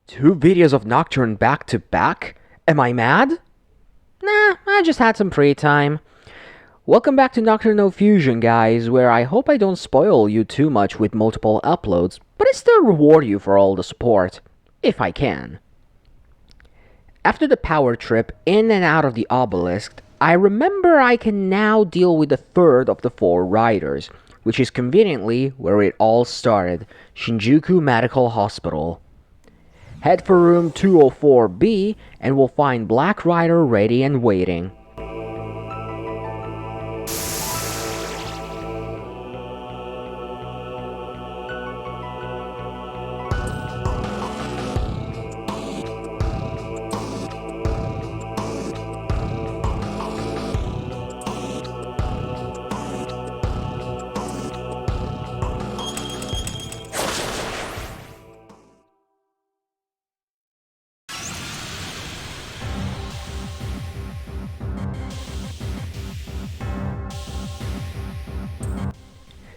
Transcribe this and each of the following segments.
Two videos of Nocturne back to back? Am I mad? Nah, I just had some free time. Welcome back to Nocturne No Fusion, guys, where I hope I don't spoil you too much with multiple uploads, but I still reward you for all the support, if I can. After the power trip in and out of the obelisk, I remember I can now deal with the third of the four riders, which is conveniently where it all started, Shinjuku Medical Hospital. Head for room 204B and we'll find Black Rider ready and waiting.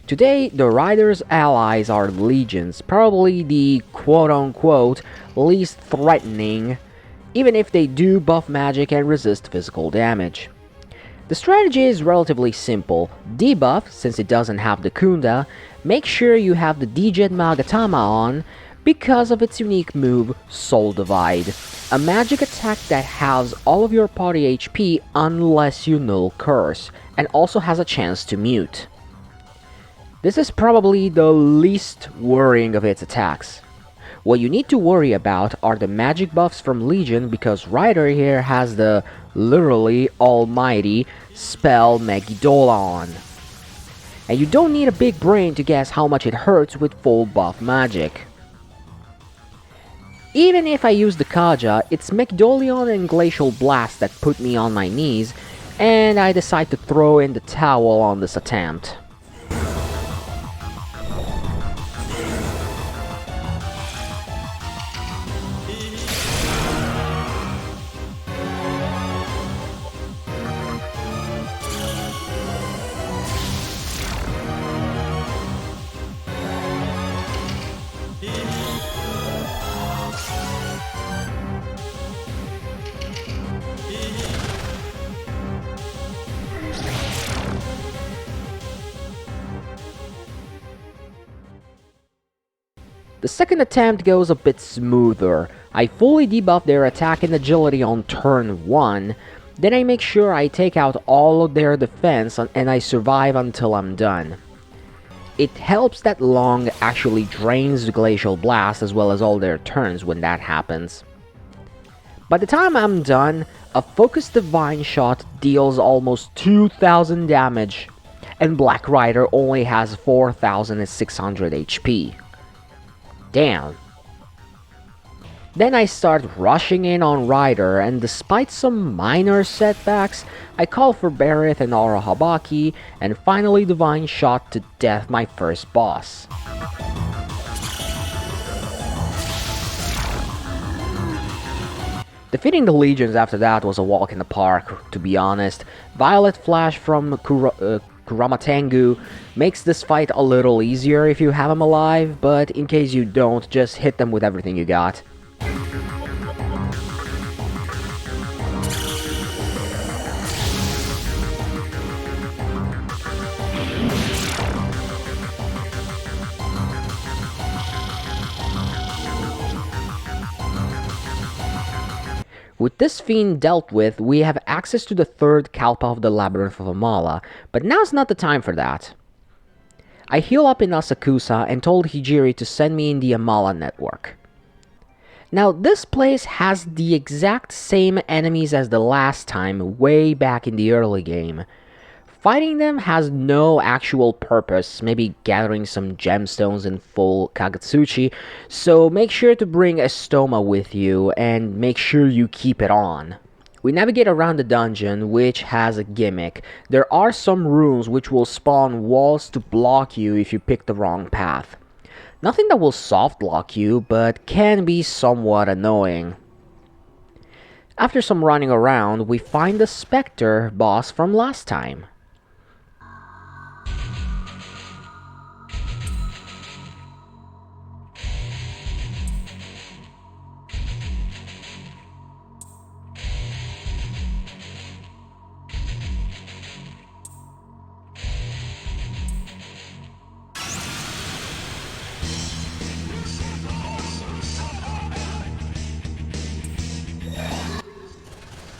Today, the Rider's allies are legions, probably the quote-unquote least threatening, even if they do buff magic and resist physical damage. The strategy is relatively simple. Debuff, since it doesn't have the Kunda, make sure you have the Dijet Magatama on because of its unique move, Soul Divide, a magic attack that halves all of your party HP unless you null curse, and also has a chance to mute. This is probably the least worrying of its attacks. What you need to worry about are the magic buffs from Legion because Rider here has the literally almighty spell Megiddola on. And you don't need a big brain to guess how much it hurts with full buff magic. Even if I use the Kaja, it's Megidolion and Glacial Blast that put me on my knees, and I decide to throw in the towel on this attempt. The second attempt goes a bit smoother. I fully debuff their attack and agility on turn 1, then I make sure I take out all of their defense and I survive until I'm done. It helps that Long actually drains the Glacial Blast as well as all their turns when that happens. By the time I'm done, a focused Divine Shot deals almost 2000 damage, and Black Rider only has 4600 HP. Damn. Then I start rushing in on Rider, and despite some minor setbacks, I call for Berith and Aura Habaki, and finally Divine Shot to death my first boss. Defeating the Legions after that was a walk in the park, to be honest. Violet Flash from Kuramatengu makes this fight a little easier if you have him alive, but in case you don't, just hit them with everything you got. With this fiend dealt with, we have access to the third Kalpa of the Labyrinth of Amala, but now's not the time for that. I heal up in Asakusa and told Hijiri to send me in the Amala network. Now this place has the exact same enemies as the last time, way back in the early game. Fighting them has no actual purpose, maybe gathering some gemstones in full Kagetsuchi, so make sure to bring a stoma with you, and make sure you keep it on. We navigate around the dungeon, which has a gimmick. There are some rooms which will spawn walls to block you if you pick the wrong path. Nothing that will soft lock you, but can be somewhat annoying. After some running around, we find the Spectre boss from last time.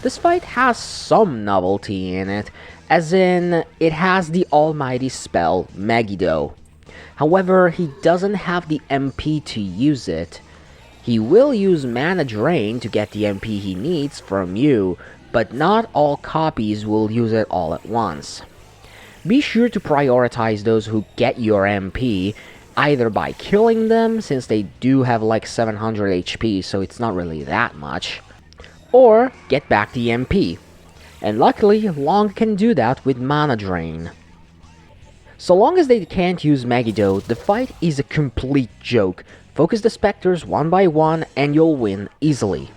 This fight has some novelty in it, as in, it has the almighty spell Megiddo. However, he doesn't have the MP to use it. He will use mana drain to get the MP he needs from you, but not all copies will use it all at once. Be sure to prioritize those who get your MP, either by killing them, since they do have like 700 HP, so it's not really that much, or get back the MP. And luckily, Long can do that with mana drain. So long as they can't use Megiddo, the fight is a complete joke. Focus the specters one by one and you'll win easily.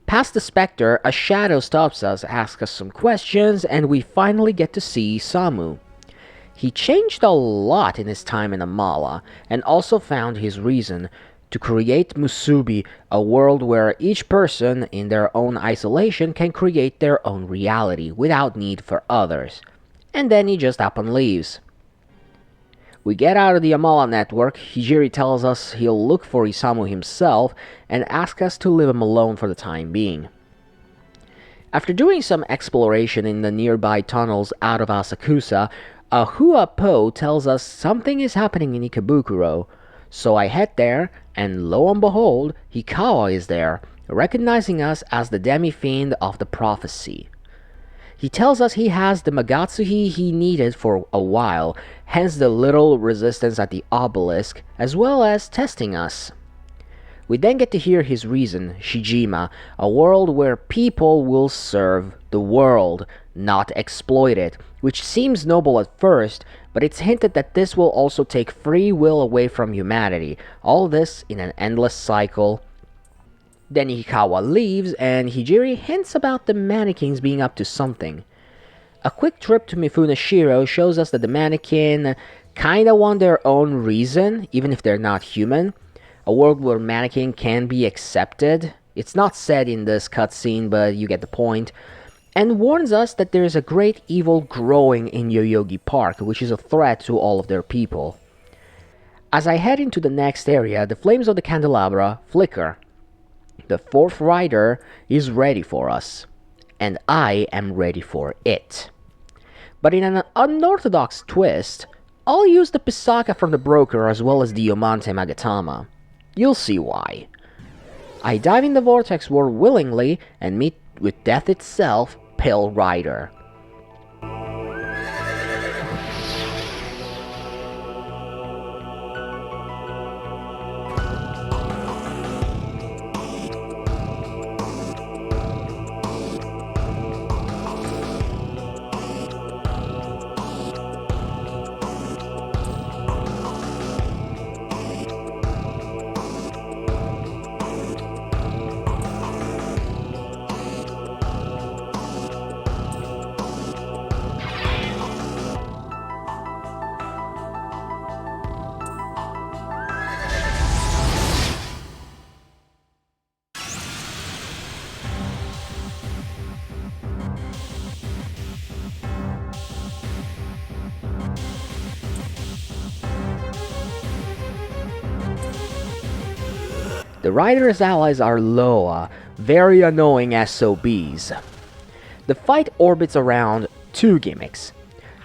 Past the Spectre, a shadow stops us, asks us some questions, and we finally get to see Samu. He changed a lot in his time in Amala, and also found his reason to create Musubi, a world where each person, in their own isolation, can create their own reality without need for others. And then he just up and leaves. We get out of the Amala network. Hijiri tells us he'll look for Isamu himself and asks us to leave him alone for the time being. After doing some exploration in the nearby tunnels out of Asakusa, a Hua Po tells us something is happening in Ikebukuro. So I head there, and lo and behold, Hikawa is there, recognizing us as the demi-fiend of the prophecy. He tells us he has the Magatsuhi he needed for a while, hence the little resistance at the obelisk, as well as testing us. We then get to hear his reason, Shijima, a world where people will serve the world, not exploit it, which seems noble at first, but it's hinted that this will also take free will away from humanity, all this in an endless cycle. Then Hikawa leaves, and Hijiri hints about the mannequins being up to something. A quick trip to Mifunashiro shows us that the mannequin kinda want their own reason, even if they're not human. A world where mannequin can be accepted. It's not said in this cutscene, but you get the point. And warns us that there is a great evil growing in Yoyogi Park, which is a threat to all of their people. As I head into the next area, the flames of the candelabra flicker. The fourth rider is ready for us, and I am ready for it. But in an unorthodox twist, I'll use the Pisaka from the broker as well as the Yomante Magatama. You'll see why. I dive in the Vortex War willingly and meet with death itself, Pale Rider. The Rider's allies are Loa, very annoying SOBs. The fight orbits around two gimmicks.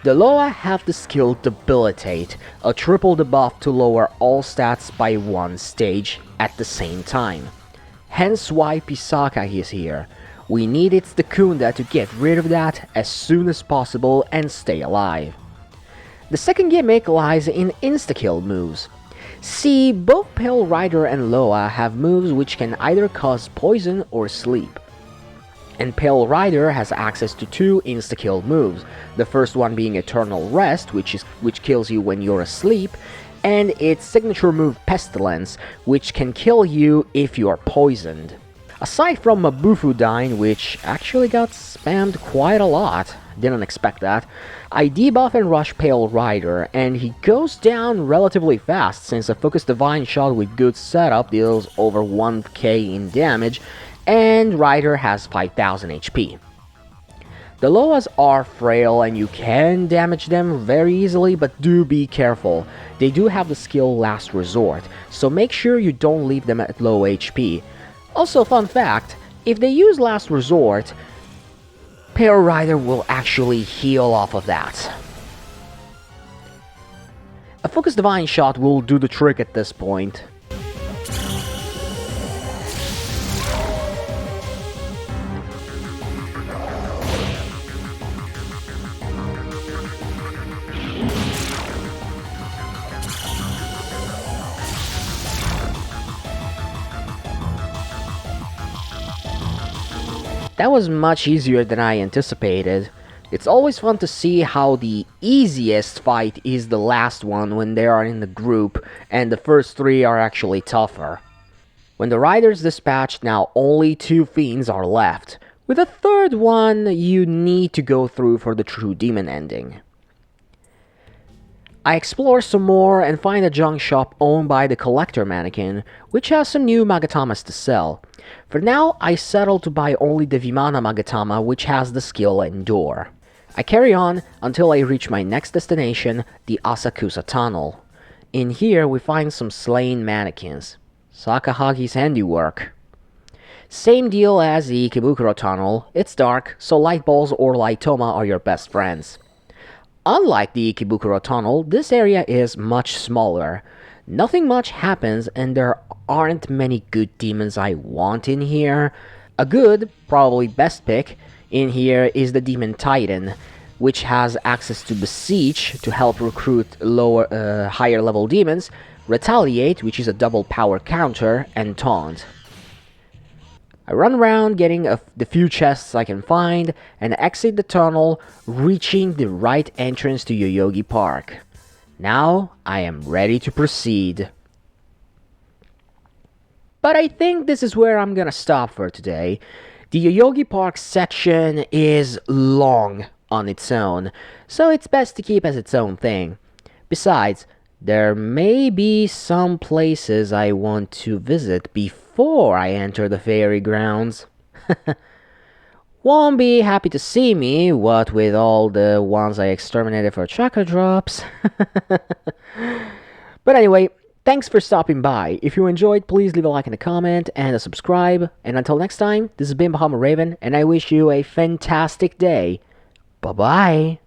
The Loa have the skill Debilitate, a triple debuff to lower all stats by one stage at the same time. Hence why Pisaka is here. We need its Dakunda to get rid of that as soon as possible and stay alive. The second gimmick lies in insta-kill moves. See, both Pale Rider and Loa have moves which can either cause poison or sleep. And Pale Rider has access to two insta-kill moves, the first one being Eternal Rest, which kills you when you're asleep, and its signature move Pestilence, which can kill you if you're poisoned. Aside from Mabufu dying, which actually got spammed quite a lot, Didn't expect that. I debuff and rush Pale Rider, and he goes down relatively fast since a Focus Divine Shot with good setup deals over 1k in damage, and Rider has 5000 HP. The Loas are frail and you can damage them very easily, but do be careful. They do have the skill Last Resort, so make sure you don't leave them at low HP. Also, fun fact, if they use Last Resort, Pale Rider will actually heal off of that. A Focus Divine Shot will do the trick at this point. That was much easier than I anticipated. It's always fun to see how the easiest fight is the last one when they are in the group, and the first three are actually tougher. When the Riders dispatched, now only 2 Fiends are left. With a third one, you need to go through for the true demon ending. I explore some more and find a junk shop owned by the Collector Mannequin, which has some new Magatamas to sell. For now, I settle to buy only the Vimana Magatama, which has the skill Endure. I carry on until I reach my next destination, the Asakusa Tunnel. In here, we find some slain mannequins. Sakahagi's handiwork. Same deal as the Ikebukuro Tunnel, it's dark, so light balls or lightoma are your best friends. Unlike the Ikebukuro Tunnel, this area is much smaller. Nothing much happens and there aren't many good demons I want in here. A good, probably best pick, in here is the Demon Titan, which has access to Beseech to help recruit higher level demons, Retaliate, which is a double power counter, and Taunt. I run around getting the few chests I can find and exit the tunnel, reaching the right entrance to Yoyogi Park. Now I am ready to proceed. But I think this is where I'm gonna stop for today. The Yoyogi Park section is long on its own, so it's best to keep as its own thing. Besides, there may be some places I want to visit before I enter the fairy grounds. Won't be happy to see me, what with all the ones I exterminated for chakra drops. But anyway, thanks for stopping by. If you enjoyed, please leave a like and a comment and a subscribe. And until next time, this has been Bahama Raven, and I wish you a fantastic day. Bye-bye.